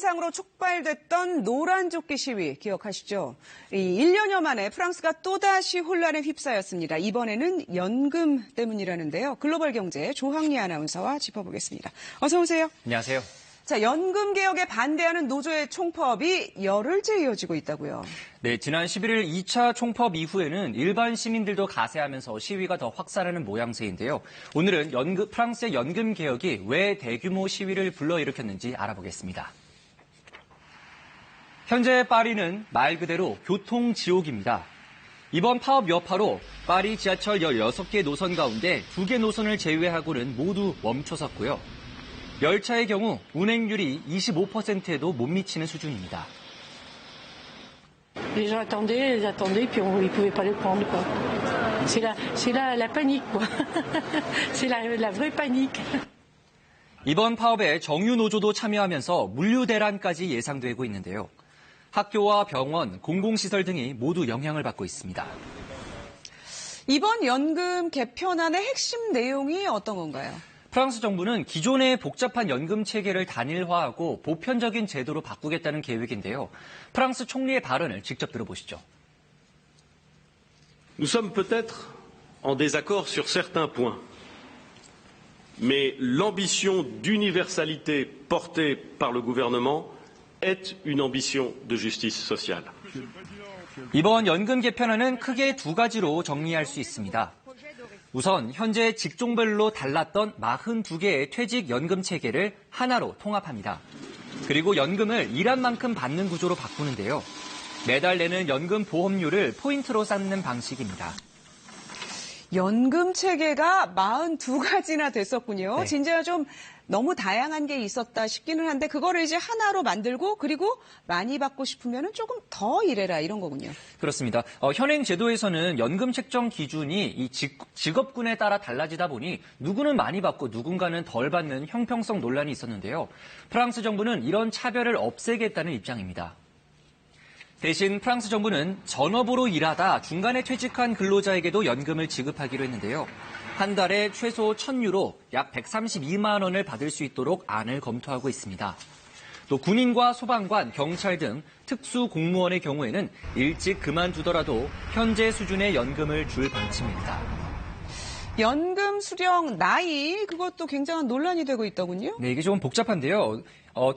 이상으로 촉발됐던 노란 조끼 시위 기억하시죠? 1년여 만에 프랑스가 또다시 혼란에 휩싸였습니다. 이번에는 연금 때문이라는데요. 글로벌 경제 조항리 아나운서와 짚어보겠습니다. 어서 오세요. 안녕하세요. 자, 연금 개혁에 반대하는 노조의 총파업이 열흘째 이어지고 있다고요. 네, 지난 11일 2차 총파업 이후에는 일반 시민들도 가세하면서 시위가 더 확산하는 모양새인데요. 오늘은 프랑스의 연금 개혁이 왜 대규모 시위를 불러일으켰는지 알아보겠습니다. 현재 파리는 말 그대로 교통 지옥입니다. 이번 파업 여파로 파리 지하철 16개 노선 가운데 2개 노선을 제외하고는 모두 멈춰섰고요. 열차의 경우 운행률이 25%에도 못 미치는 수준입니다. Les gens attendaient, puis ils pouvaient pas les prendre, quoi. C'est la panique, quoi. C'est la vraie panique. 이번 파업에 정유 노조도 참여하면서 물류 대란까지 예상되고 있는데요. 학교와 병원, 공공시설 등이 모두 영향을 받고 있습니다. 이번 연금 개편안의 핵심 내용이 어떤 건가요? 프랑스 정부는 기존의 복잡한 연금 체계를 단일화하고 보편적인 제도로 바꾸겠다는 계획인데요. 프랑스 총리의 발언을 직접 들어보시죠. Nous sommes peut-être en désaccord sur certains points, mais l'ambition d'universalité portée par le gouvernement est une ambition de justice sociale. 이번 연금 개편안은 크게 두 가지로 정리할 수 있습니다. 우선 현재 직종별로 달랐던 42개의 퇴직연금 체계를 하나로 통합합니다. 그리고 연금을 일한 만큼 받는 구조로 바꾸는데요. 매달 내는 연금 보험료를 포인트로 쌓는 방식입니다. 연금 체계가 42가지나 됐었군요. 네. 진짜 좀 너무 다양한 게 있었다 싶기는 한데 그거를 이제 하나로 만들고 그리고 많이 받고 싶으면 조금 더 일해라 이런 거군요. 그렇습니다. 현행 제도에서는 연금 책정 기준이 이 직업군에 따라 달라지다 보니 누구는 많이 받고 누군가는 덜 받는 형평성 논란이 있었는데요. 프랑스 정부는 이런 차별을 없애겠다는 입장입니다. 대신 프랑스 정부는 전업으로 일하다 중간에 퇴직한 근로자에게도 연금을 지급하기로 했는데요. 한 달에 최소 1,000유로, 약 132만 원을 받을 수 있도록 안을 검토하고 있습니다. 또 군인과 소방관, 경찰 등 특수 공무원의 경우에는 일찍 그만두더라도 현재 수준의 연금을 줄 방침입니다. 연금 수령 나이 그것도 굉장한 논란이 되고 있더군요. 네, 이게 좀 복잡한데요.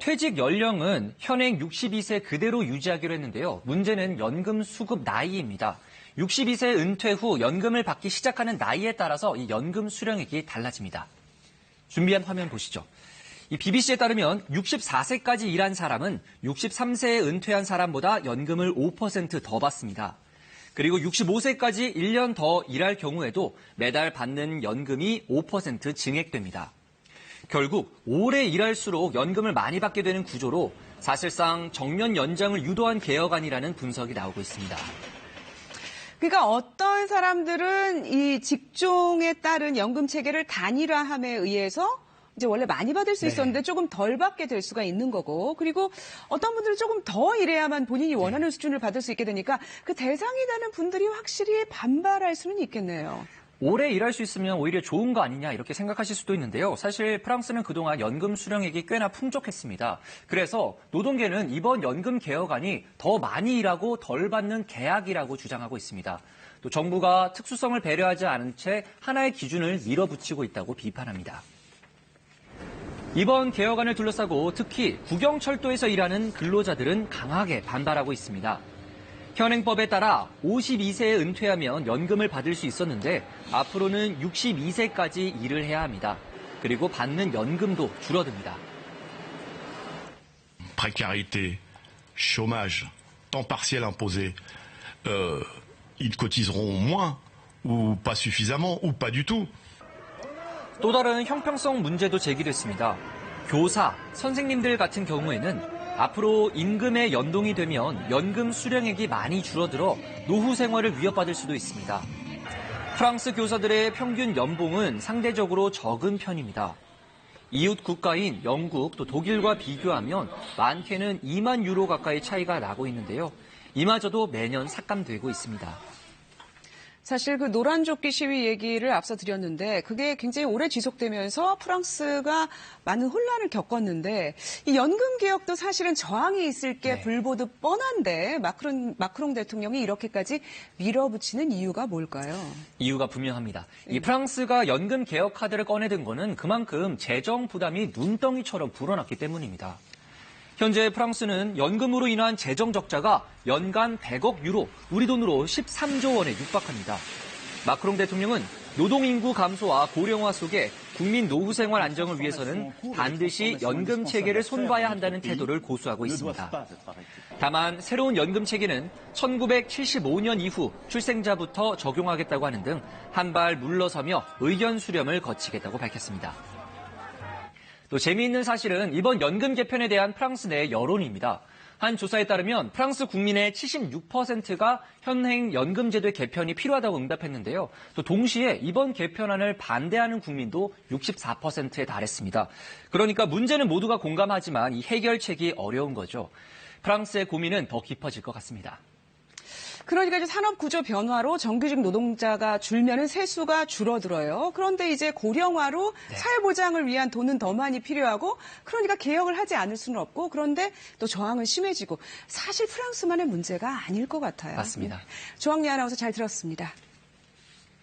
퇴직 연령은 현행 62세 그대로 유지하기로 했는데요. 문제는 연금 수급 나이입니다. 62세 은퇴 후 연금을 받기 시작하는 나이에 따라서 이 연금 수령액이 달라집니다. 준비한 화면 보시죠. 이 BBC에 따르면 64세까지 일한 사람은 63세에 은퇴한 사람보다 연금을 5% 더 받습니다. 그리고 65세까지 1년 더 일할 경우에도 매달 받는 연금이 5% 증액됩니다. 결국 오래 일할수록 연금을 많이 받게 되는 구조로 사실상 정년 연장을 유도한 개혁안이라는 분석이 나오고 있습니다. 그러니까 어떤 사람들은 이 직종에 따른 연금 체계를 단일화함에 의해서 이제 원래 많이 받을 수 있었는데 조금 덜 받게 될 수가 있는 거고 그리고 어떤 분들은 조금 더 일해야만 본인이 원하는 수준을 받을 수 있게 되니까 그 대상이 되는 분들이 확실히 반발할 수는 있겠네요. 오래 일할 수 있으면 오히려 좋은 거 아니냐 이렇게 생각하실 수도 있는데요. 사실 프랑스는 그동안 연금 수령액이 꽤나 풍족했습니다. 그래서 노동계는 이번 연금 개혁안이 더 많이 일하고 덜 받는 계약이라고 주장하고 있습니다. 또 정부가 특수성을 배려하지 않은 채 하나의 기준을 밀어붙이고 있다고 비판합니다. 이번 개혁안을 둘러싸고 특히 국영철도에서 일하는 근로자들은 강하게 반발하고 있습니다. 현행법에 따라 52세에 은퇴하면 연금을 받을 수 있었는데 앞으로는 62세까지 일을 해야 합니다. 그리고 받는 연금도 줄어듭니다. Précarité, chômage, temps partiel imposé, ils cotiseront moins ou pas suffisamment ou pas du tout. 또 다른 형평성 문제도 제기됐습니다. 교사, 선생님들 같은 경우에는 앞으로 임금에 연동이 되면 연금 수령액이 많이 줄어들어 노후 생활을 위협받을 수도 있습니다. 프랑스 교사들의 평균 연봉은 상대적으로 적은 편입니다. 이웃 국가인 영국 또 독일과 비교하면 많게는 2만 유로 가까이 차이가 나고 있는데요. 이마저도 매년 삭감되고 있습니다. 사실 그 노란조끼 시위 얘기를 앞서 드렸는데 그게 굉장히 오래 지속되면서 프랑스가 많은 혼란을 겪었는데 이 연금 개혁도 사실은 저항이 있을 게 불보듯 뻔한데 마크롱 대통령이 이렇게까지 밀어붙이는 이유가 뭘까요? 이유가 분명합니다. 이 프랑스가 연금 개혁 카드를 꺼내든 거는 그만큼 재정 부담이 눈덩이처럼 불어났기 때문입니다. 현재 프랑스는 연금으로 인한 재정 적자가 연간 100억 유로, 우리 돈으로 13조 원에 육박합니다. 마크롱 대통령은 노동인구 감소와 고령화 속에 국민 노후 생활 안정을 위해서는 반드시 연금 체계를 손봐야 한다는 태도를 고수하고 있습니다. 다만 새로운 연금 체계는 1975년 이후 출생자부터 적용하겠다고 하는 등 한 발 물러서며 의견 수렴을 거치겠다고 밝혔습니다. 또 재미있는 사실은 이번 연금 개편에 대한 프랑스 내 여론입니다. 한 조사에 따르면 프랑스 국민의 76%가 현행 연금제도의 개편이 필요하다고 응답했는데요. 또 동시에 이번 개편안을 반대하는 국민도 64%에 달했습니다. 그러니까 문제는 모두가 공감하지만 이 해결책이 어려운 거죠. 프랑스의 고민은 더 깊어질 것 같습니다. 그러니까 이제 산업 구조 변화로 정규직 노동자가 줄면은 세수가 줄어들어요. 그런데 이제 고령화로 사회보장을 위한 돈은 더 많이 필요하고 그러니까 개혁을 하지 않을 수는 없고 그런데 또 저항은 심해지고 사실 프랑스만의 문제가 아닐 것 같아요. 맞습니다. 조항리 아나운서 잘 들었습니다.